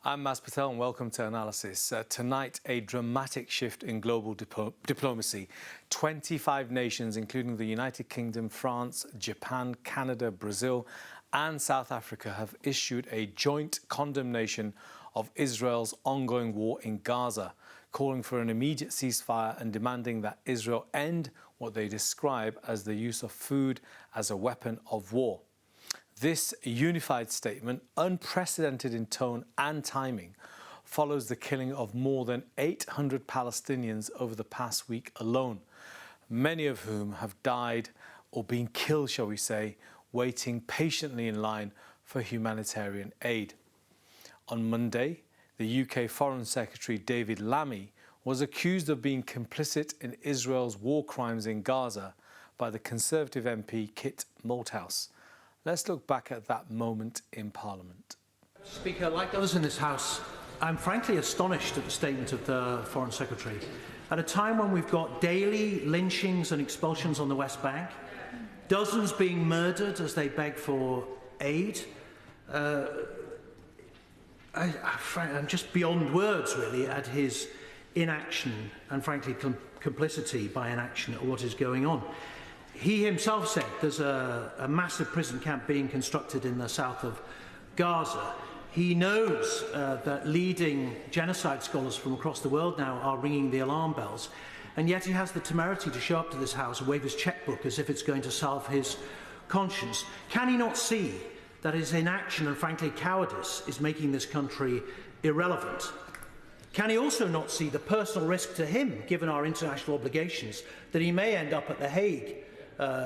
I'm Mas Patel and welcome to Analysis. Tonight, a dramatic shift in global diplomacy. 25 nations, including the United Kingdom, France, Japan, Canada, Brazil and South Africa, have issued a joint condemnation of Israel's ongoing war in Gaza, calling for an immediate ceasefire and demanding that Israel end what they describe as the use of food as a weapon of war. This unified statement, unprecedented in tone and timing, follows the killing of more than 800 Palestinians over the past week alone, many of whom have died or been killed, shall we say, waiting patiently in line for humanitarian aid. On Monday, the UK Foreign Secretary David Lammy was accused of being complicit in Israel's war crimes in Gaza by the Conservative MP Kit Malthouse. Let's look back at that moment in Parliament. Speaker, like others in this House, I'm frankly astonished at the statement of the Foreign Secretary. At a time when we've got daily lynchings and expulsions on the West Bank, dozens being murdered as they beg for aid, I'm just beyond words, really, at his inaction and, frankly, complicity by inaction at what is going on. He himself said there's a massive prison camp being constructed in the south of Gaza. He knows that leading genocide scholars from across the world now are ringing the alarm bells, and yet he has the temerity to show up to this House and wave his chequebook as if it's going to salve his conscience. Can he not see that his inaction and, frankly, cowardice is making this country irrelevant? Can he also not see the personal risk to him, given our international obligations, that he may end up at The Hague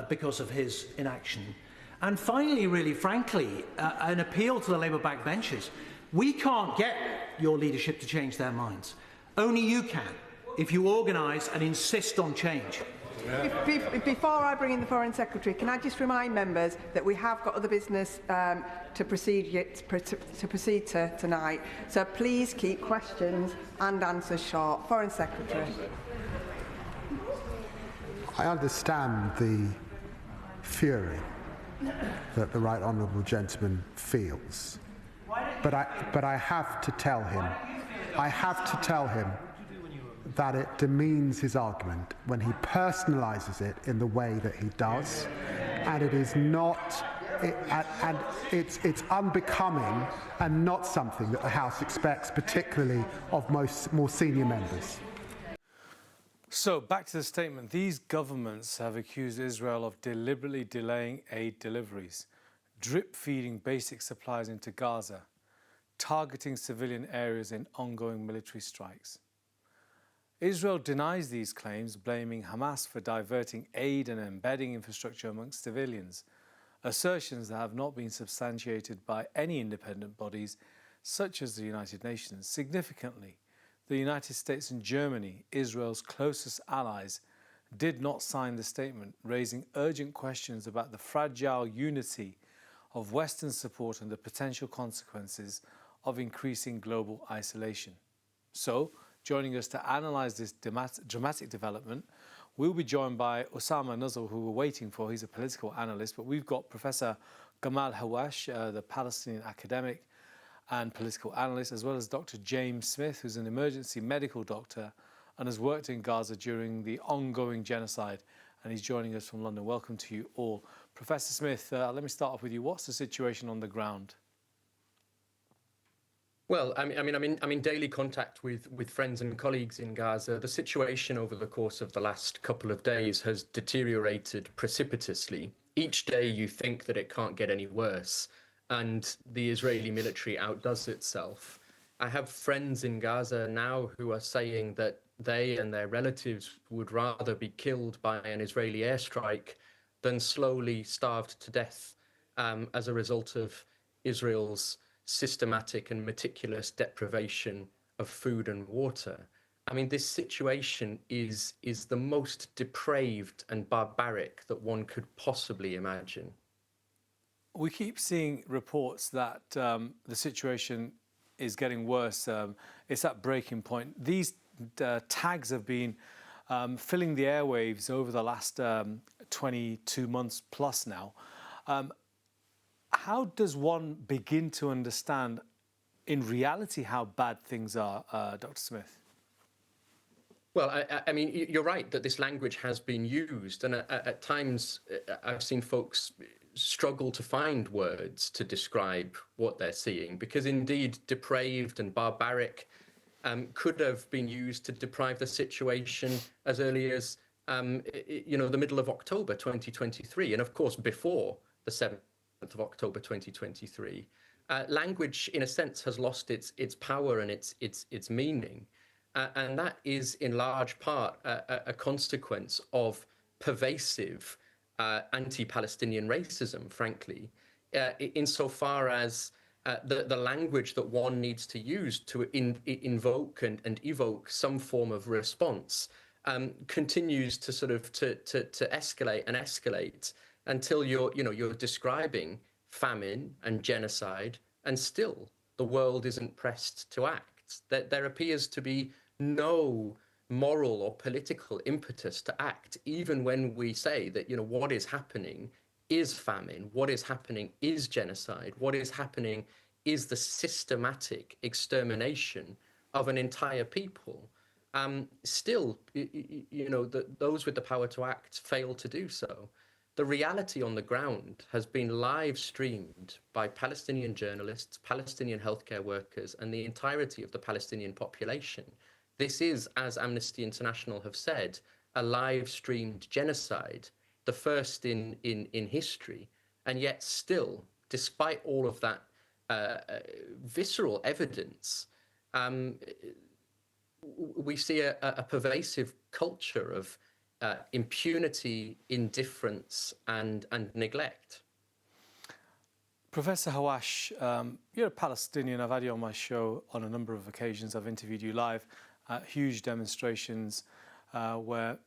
because of his inaction? And finally, really frankly, an appeal to the Labour backbenchers. We can't get your leadership to change their minds. Only you can, if you organise and insist on change. Before I bring in the Foreign Secretary, can I just remind members that we have got other business to proceed to tonight, so please keep questions and answers short. Foreign Secretary. I understand the fury that the right honourable gentleman feels, but I have to tell him, that it demeans his argument when he personalises it in the way that he does, and it is not, it's unbecoming and not something that the House expects, particularly of more senior members. So, back to the statement. These governments have accused Israel of deliberately delaying aid deliveries, drip-feeding basic supplies into Gaza, targeting civilian areas in ongoing military strikes. Israel denies these claims, blaming Hamas for diverting aid and embedding infrastructure amongst civilians, assertions that have not been substantiated by any independent bodies, such as the United Nations. Significantly, the United States and Germany, Israel's closest allies, did not sign the statement, raising urgent questions about the fragile unity of Western support and the potential consequences of increasing global isolation. So, joining us to analyse this dramatic development, we'll be joined by Osama Nuzzle, who we're waiting for. He's a political analyst, but we've got Professor Gamal Hawash, the Palestinian academic and political analyst, as well as Dr. James Smith, who's an emergency medical doctor and has worked in Gaza during the ongoing genocide, and he's joining us from London. Welcome to you all. Professor Smith, let me start off with you. What's the situation on the ground? Well, I'm in daily contact with friends and colleagues in Gaza. The situation over the course of the last couple of days has deteriorated precipitously. Each day you think that it can't get any worse, and the Israeli military outdoes itself. I have friends in Gaza now who are saying that they and their relatives would rather be killed by an Israeli airstrike than slowly starved to death as a result of Israel's systematic and meticulous deprivation of food and water. I mean, this situation is the most depraved and barbaric that one could possibly imagine. We keep seeing reports that the situation is getting worse. It's at breaking point. These tags have been filling the airwaves over the last 22 months plus now. How does one begin to understand in reality how bad things are, Dr. Smith? Well, I mean, you're right that this language has been used, and at times I've seen folks struggle to find words to describe what they're seeing, because indeed depraved and barbaric could have been used to deprive the situation as early as the middle of October 2023, and of course before the 7th of October 2023. Language, in a sense, has lost its power and its meaning. And that is in large part a consequence of pervasive anti-Palestinian racism, frankly, insofar as the language that one needs to use to invoke and evoke some form of response continues to sort of to escalate and escalate until you're describing famine and genocide, and still the world isn't pressed to act. There appears to be no moral or political impetus to act, even when we say that, what is happening is famine, what is happening is genocide, what is happening is the systematic extermination of an entire people. Still, those with the power to act fail to do so. The reality on the ground has been live streamed by Palestinian journalists, Palestinian healthcare workers, and the entirety of the Palestinian population. This is, as Amnesty International have said, a live streamed genocide, the first in history. And yet still, despite all of that visceral evidence, we see a pervasive culture of impunity, indifference, and neglect. Professor Hawash, you're a Palestinian. I've had you on my show on a number of occasions. I've interviewed you live at huge demonstrations where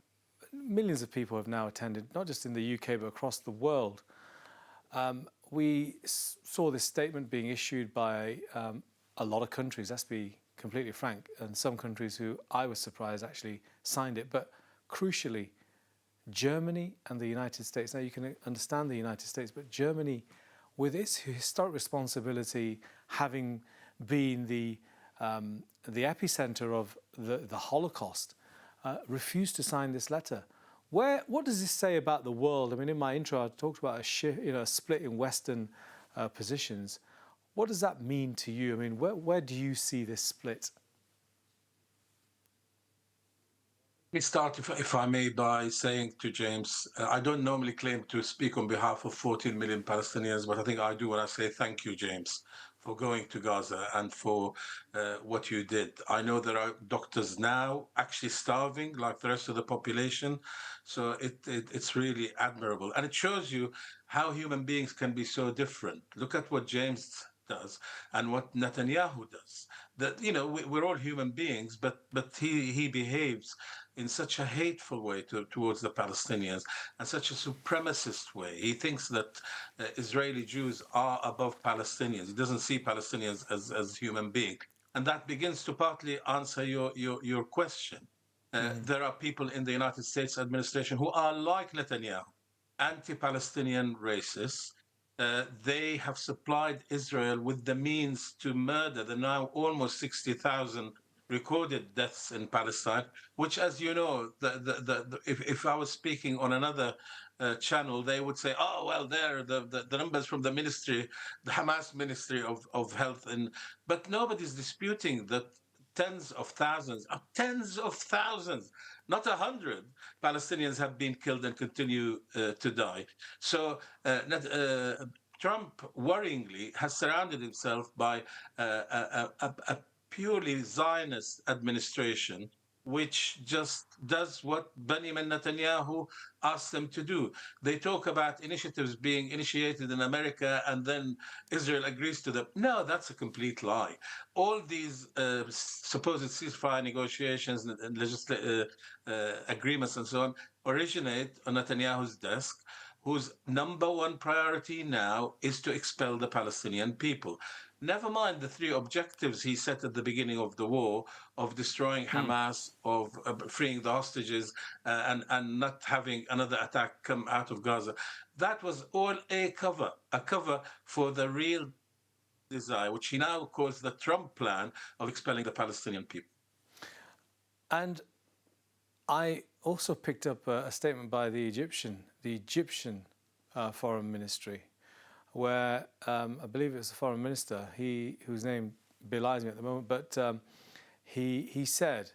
millions of people have now attended, not just in the UK, but across the world. We saw this statement being issued by a lot of countries, let's be completely frank, and some countries who I was surprised actually signed it. But crucially, Germany and the United States. Now you can understand the United States, but Germany, with its historic responsibility, having been the epicenter of the Holocaust, refused to sign this letter. What does this say about the world? I mean, in my intro, I talked about a split in Western positions. What does that mean to you? I mean, where do you see this split? Let me start, if I may, by saying to James, I don't normally claim to speak on behalf of 14 million Palestinians, but I think I do when I say thank you, James, for going to Gaza and for what you did. I know there are doctors now actually starving like the rest of the population, so it's really admirable. And it shows you how human beings can be so different. Look at what James does and what Netanyahu does. That, we're all human beings, but he behaves in such a hateful way towards the Palestinians and such a supremacist way. He thinks that Israeli Jews are above Palestinians. He doesn't see Palestinians as human beings. And that begins to partly answer your question. There are people in the United States administration who are like Netanyahu, anti-Palestinian racists. They have supplied Israel with the means to murder the now almost 60,000 recorded deaths in Palestine, which, as you know, if I was speaking on another channel, they would say, oh, well, there, the numbers from the ministry, the Hamas Ministry of Health, but nobody's disputing that tens of thousands, not 100 Palestinians have been killed and continue to die. So Trump, worryingly, has surrounded himself by a purely Zionist administration, which just does what Benjamin Netanyahu asked them to do. They talk about initiatives being initiated in America and then Israel agrees to them. No, that's a complete lie. All these supposed ceasefire negotiations and agreements and so on originate on Netanyahu's desk, whose number one priority now is to expel the Palestinian people. Never mind the three objectives he set at the beginning of the war of destroying Hamas, of freeing the hostages, and not having another attack come out of Gaza. That was all a cover for the real desire, which he now calls the Trump plan of expelling the Palestinian people. And I also picked up a statement by the Egyptian foreign ministry, where I believe it was the foreign minister, whose name belies me at the moment, but he said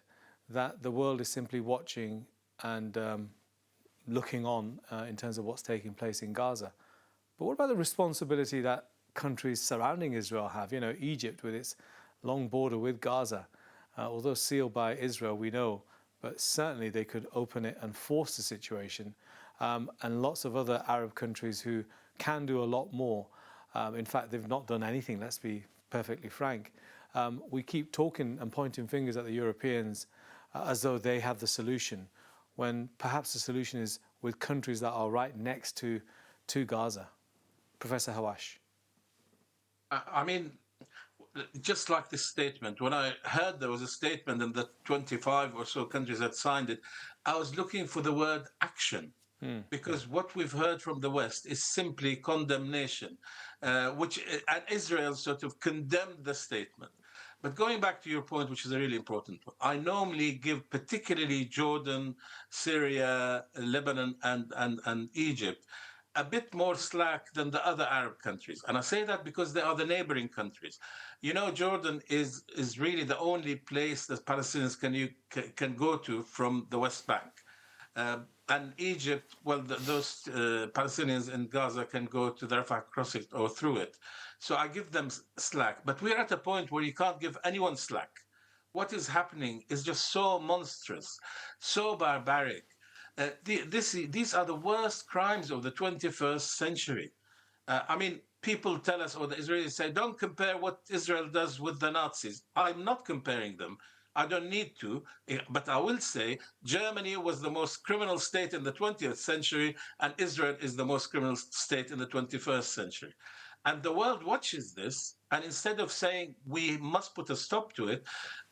that the world is simply watching and looking on in terms of what's taking place in Gaza. But what about the responsibility that countries surrounding Israel have? You know, Egypt with its long border with Gaza, although sealed by Israel, we know, but certainly they could open it and force the situation. And lots of other Arab countries who can do a lot more. In fact, they've not done anything, let's be perfectly frank. We keep talking and pointing fingers at the Europeans as though they have the solution, when perhaps the solution is with countries that are right next to Gaza. Professor Hawash. I mean, just like this statement, when I heard there was a statement and that 25 or so countries had signed it, I was looking for the word action. Because what we've heard from the West is simply condemnation, and Israel sort of condemned the statement. But going back to your point, which is a really important one, I normally give particularly Jordan, Syria, Lebanon, and Egypt a bit more slack than the other Arab countries. And I say that because they are the neighboring countries. You know, Jordan is really the only place that Palestinians can go to from the West Bank. And Egypt, well, those Palestinians in Gaza can go to the Rafah crossing or through it. So I give them slack. But we're at a point where you can't give anyone slack. What is happening is just so monstrous, so barbaric. These are the worst crimes of the 21st century. I mean, people tell us, or the Israelis say, don't compare what Israel does with the Nazis. I'm not comparing them. I don't need to, but I will say Germany was the most criminal state in the 20th century, and Israel is the most criminal state in the 21st century. And the world watches this, and instead of saying we must put a stop to it,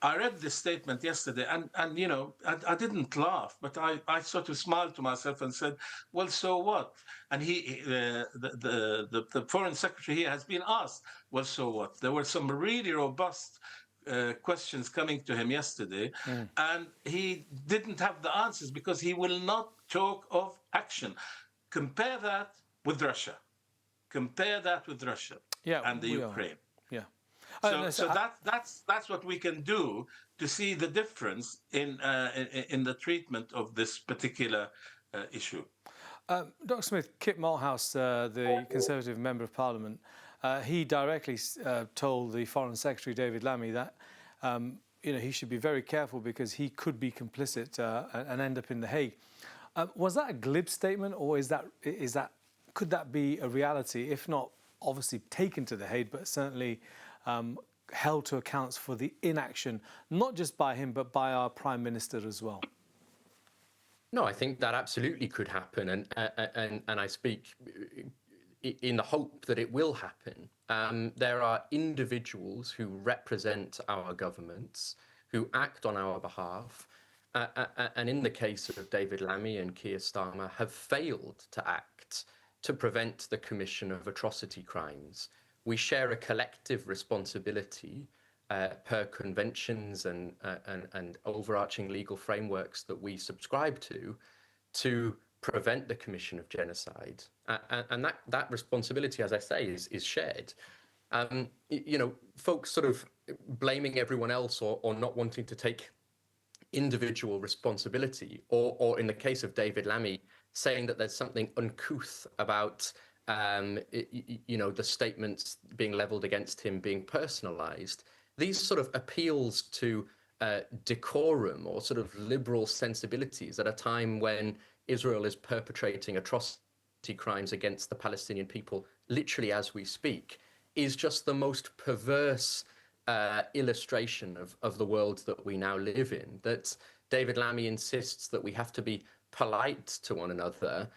I read this statement yesterday, and you know, I didn't laugh, but I sort of smiled to myself and said, well, so what? And the foreign secretary here has been asked, well, so what? There were some really robust questions coming to him yesterday, and he didn't have the answers because he will not talk of action. Compare that with Russia. Compare that with Russia and the Ukraine. Yeah. So that's what we can do to see the difference in the treatment of this particular issue. Dr. Smith, Kit Malthouse, the Conservative Member of Parliament, he directly told the Foreign Secretary David Lammy that he should be very careful because he could be complicit and end up in The Hague. Was that a glib statement, or could that be a reality, if not obviously taken to The Hague, but certainly held to account for the inaction, not just by him, but by our Prime Minister as well? No, I think that absolutely could happen, and I speak in the hope that it will happen. There are individuals who represent our governments, who act on our behalf, and in the case of David Lammy and Keir Starmer, have failed to act to prevent the commission of atrocity crimes. We share a collective responsibility per conventions and overarching legal frameworks that we subscribe to prevent the commission of genocide. And that responsibility, as I say, is shared. Folks sort of blaming everyone else or not wanting to take individual responsibility, or in the case of David Lammy, saying that there's something uncouth about the statements being leveled against him being personalized. These sort of appeals to decorum or sort of liberal sensibilities at a time when Israel is perpetrating atrocity crimes against the Palestinian people, literally as we speak, is just the most perverse illustration of the world that we now live in. That David Lammy insists that we have to be polite to one another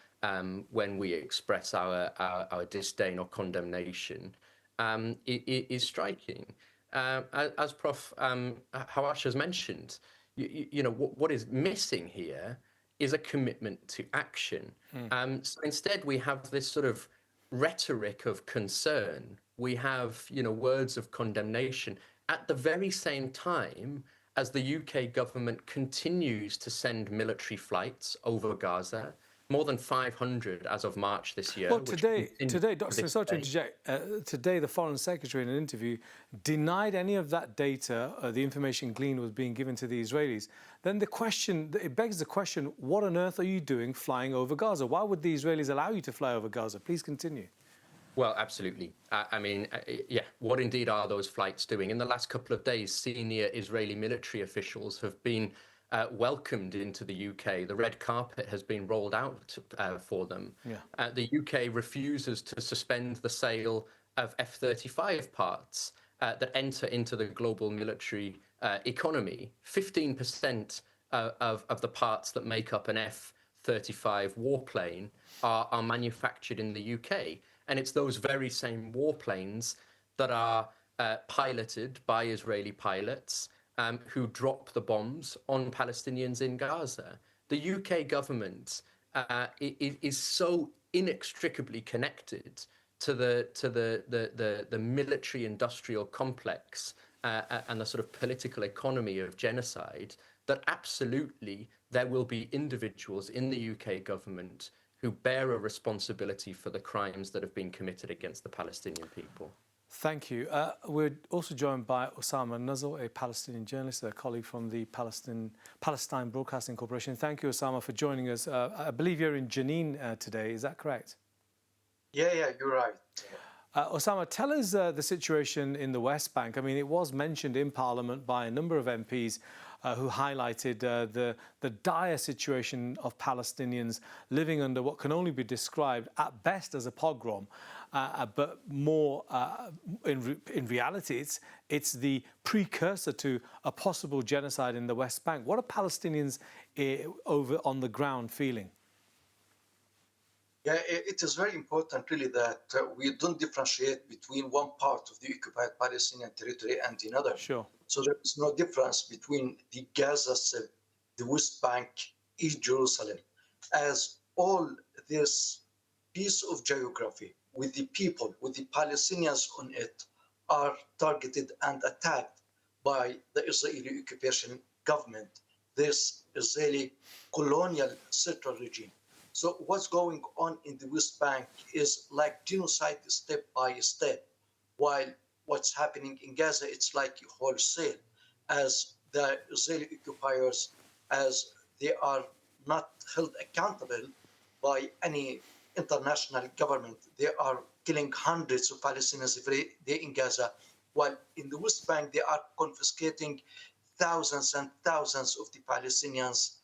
when we express our disdain or condemnation is striking. As Prof. Hawash has mentioned, what is missing here is a commitment to action. So instead, we have this sort of rhetoric of concern we have, words of condemnation at the very same time as the UK government continues to send military flights over Gaza, more than 500 as of March this year. Well, which today, continue Dr. to Smith, this sorry to day. interject. Today, the Foreign Secretary in an interview denied any of that data, the information gleaned was being given to the Israelis. Then it begs the question, what on earth are you doing flying over Gaza? Why would the Israelis allow you to fly over Gaza? Please continue. Well, absolutely. Yeah, what indeed are those flights doing? In the last couple of days, senior Israeli military officials have been welcomed into the UK. The red carpet has been rolled out for them. Yeah. The UK refuses to suspend the sale of F-35 parts that enter into the global military economy. 15% of the parts that make up an F-35 warplane are manufactured in the UK. And it's those very same warplanes that are piloted by Israeli pilots who drop the bombs on Palestinians in Gaza. The UK government is so inextricably connected to the military-industrial complex and the sort of political economy of genocide that absolutely there will be individuals in the UK government who bear a responsibility for the crimes that have been committed against the Palestinian people. Thank you. We're also joined by Osama Nuzzle, a Palestinian journalist, a colleague from the Palestine Broadcasting Corporation. Thank you, Osama, for joining us. I believe you're in Jenin today. Is that correct? Yeah, you're right. Osama, tell us the situation in the West Bank. I mean, it was mentioned in Parliament by a number of MPs who highlighted the dire situation of Palestinians living under what can only be described at best as a pogrom, but more in reality, it's the precursor to a possible genocide in the West Bank. What are Palestinians over on the ground feeling? Yeah, it is very important, really, that we don't differentiate between one part of the occupied Palestinian territory and another. Sure. So there is no difference between the Gaza Strip, the West Bank, East Jerusalem, as all this piece of geography with the people, with the Palestinians on it, are targeted and attacked by the Israeli occupation government, this Israeli colonial settler regime. So what's going on in the West Bank is like genocide step by step, while what's happening in Gaza, it's like wholesale, as the Israeli occupiers, as they are not held accountable by any international government. They are killing hundreds of Palestinians every day in Gaza, while in the West Bank, they are confiscating thousands and thousands of the Palestinians,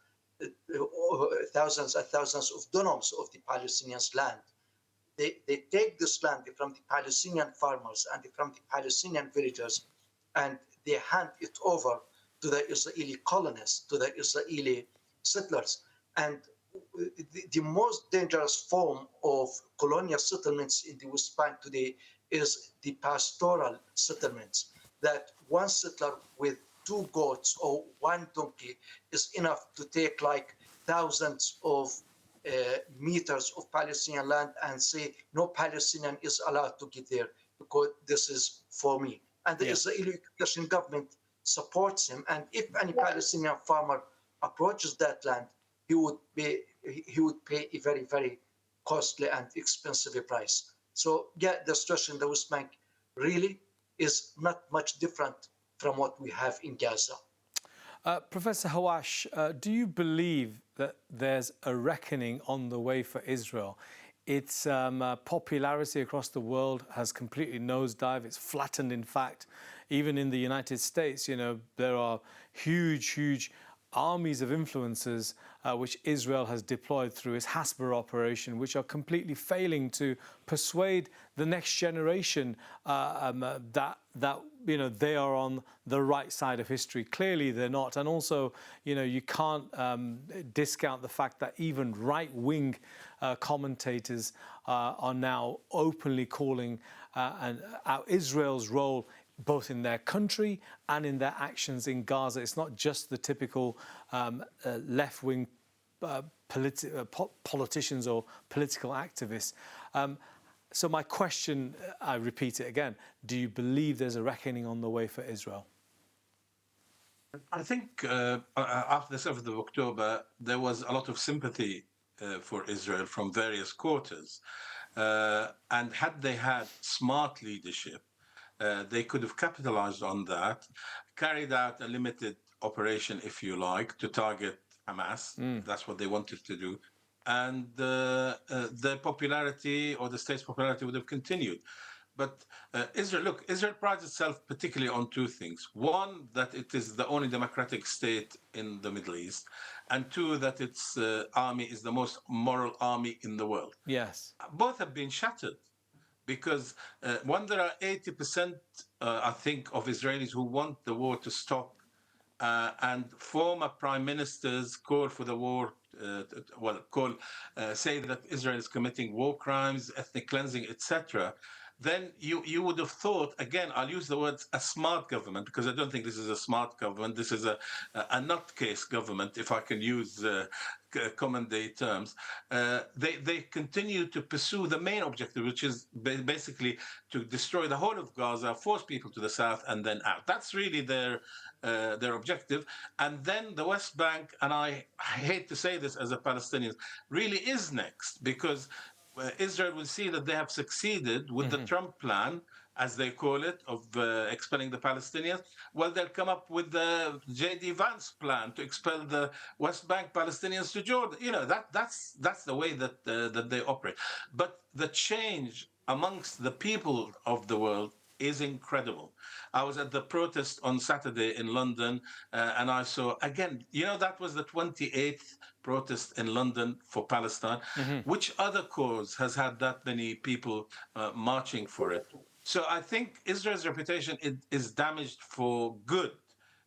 thousands and thousands of dunams of the Palestinians' land. They take this land from the Palestinian farmers and from the Palestinian villagers, and they hand it over to the Israeli colonists, to the Israeli settlers. And the most dangerous form of colonial settlements in the West Bank today is the pastoral settlements, that one settler with 2 goats or 1 donkey is enough to take like thousands of meters of Palestinian land and say no Palestinian is allowed to get there because this is for me. And the Israeli occupation government supports him. And if any Palestinian farmer approaches that land, he would pay a very, very costly and expensive price. So yeah, the situation in the West Bank really is not much different from what we have in Gaza. Professor Hawash, do you believe that there's a reckoning on the way for Israel? Its popularity across the world has completely nosedived. It's flattened, in fact. Even in the United States, there are huge armies of influencers which Israel has deployed through its Hasbara operation, which are completely failing to persuade the next generation that they are on the right side of history. Clearly, they're not. And also, you can't discount the fact that even right-wing commentators are now openly calling out Israel's role both in their country and in their actions in Gaza. It's not just the typical left-wing politicians or political activists. So my question, I repeat it again, do you believe there's a reckoning on the way for Israel? I think after the 7th of October, there was a lot of sympathy for Israel from various quarters. And had they had smart leadership, they could have capitalized on that, carried out a limited operation, if you like, to target Hamas. That's what they wanted to do. And the popularity, or the state's popularity, would have continued. But Israel prides itself particularly on two things. One, that it is the only democratic state in the Middle East. And two, that its army is the most moral army in the world. Yes. Both have been shattered. Because when there are 80%, I think, of Israelis who want the war to stop, and former prime ministers call for the war, say that Israel is committing war crimes, ethnic cleansing, etc., then you would have thought, again, I'll use the words a smart government, because I don't think this is a smart government. This is a nutcase government, if I can use common day terms. They continue to pursue the main objective, which is basically to destroy the whole of Gaza, force people to the south, and then out. That's really their objective. And then the West Bank, and I hate to say this as a Palestinian, really is next, because Israel will see that they have succeeded with the Trump plan, as they call it, of expelling the Palestinians. Well, they'll come up with the J.D. Vance plan to expel the West Bank Palestinians to Jordan. You know, that's the way that they operate. But the change amongst the people of the world is incredible. I was at the protest on Saturday in London, and I saw, again, that was the 28th protest in London for Palestine. Which other cause has had that many people marching for it? So I think Israel's reputation is damaged for good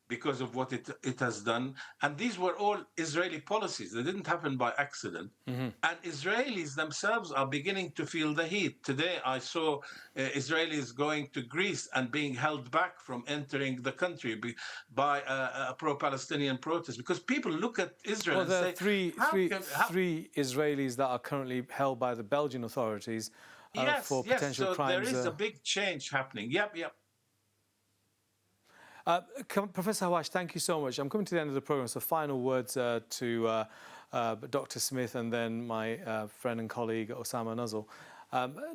because of what it has done. And these were all Israeli policies. They didn't happen by accident. And Israelis themselves are beginning to feel the heat. Today, I saw Israelis going to Greece and being held back from entering the country by a pro-Palestinian protest, because people look at Israel and there say, are three Israelis that are currently held by the Belgian authorities for potential so crimes. There is a big change happening. Yep. Professor Hawash, thank you so much. I'm coming to the end of the programme, so final words to Dr. Smith and then my friend and colleague Osama Nuzzle.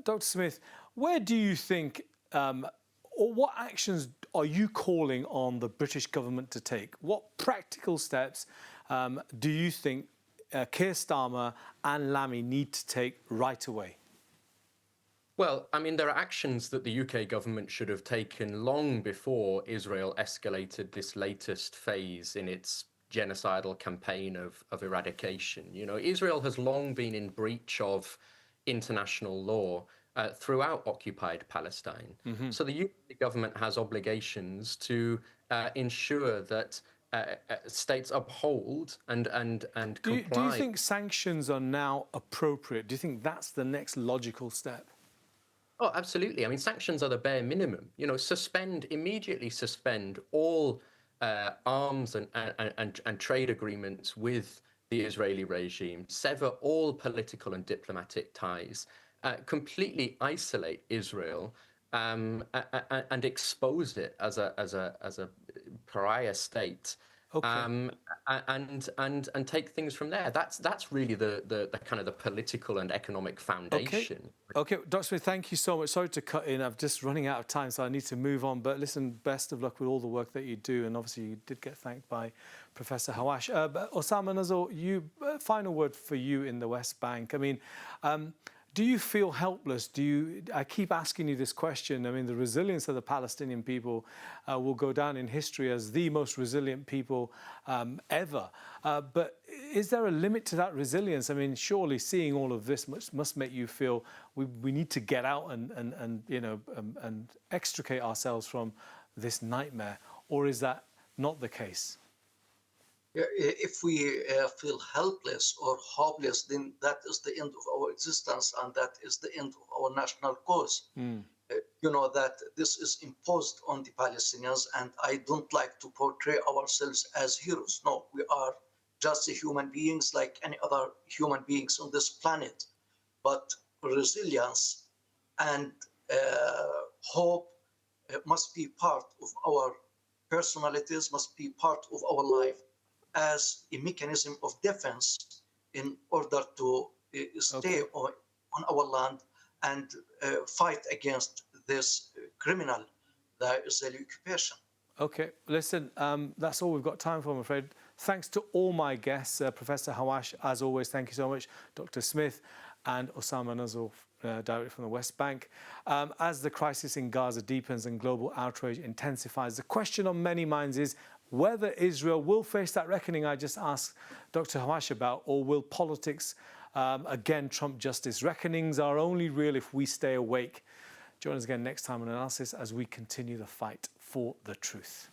Dr. Smith, where do you think, or what actions are you calling on the British government to take? What practical steps do you think Keir Starmer and Lammy need to take right away? Well, I mean, there are actions that the UK government should have taken long before Israel escalated this latest phase in its genocidal campaign of eradication. Israel has long been in breach of international law throughout occupied Palestine. So the UK government has obligations to ensure that states uphold and comply. Do you think sanctions are now appropriate? Do you think that's the next logical step? Oh, absolutely. I mean, sanctions are the bare minimum. Immediately suspend all arms and trade agreements with the Israeli regime, sever all political and diplomatic ties, completely isolate Israel, and expose it as a pariah state. Okay. And take things from there. That's really the kind of the political and economic foundation. Okay, Dr. Smith, thank you so much. Sorry to cut in. I'm just running out of time, so I need to move on. But listen, best of luck with all the work that you do. And obviously, you did get thanked by Professor Hawash. But Osama Nuzzle, final word for you in the West Bank. I mean, do you feel helpless? I keep asking you this question. I mean, the resilience of the Palestinian people will go down in history as the most resilient people ever. But is there a limit to that resilience? I mean, surely seeing all of this must make you feel we need to get out and extricate ourselves from this nightmare. Or is that not the case? If we feel helpless or hopeless, then that is the end of our existence, and that is the end of our national cause. That this is imposed on the Palestinians, and I don't like to portray ourselves as heroes. No, we are just human beings like any other human beings on this planet. But resilience and hope must be part of our personalities, must be part of our life as a mechanism of defense in order to stay on our land and fight against this criminal, the Israeli occupation. Okay, listen, that's all we've got time for, I'm afraid. Thanks to all my guests, Professor Hawash, as always, thank you so much, Dr. Smith and Osama Nazal, directly from the West Bank. As the crisis in Gaza deepens and global outrage intensifies, the question on many minds is whether Israel will face that reckoning I just asked Dr. Hawash about, or will politics again trump justice? Reckonings are only real if we stay awake. Join us again next time on Analysis as we continue the fight for the truth.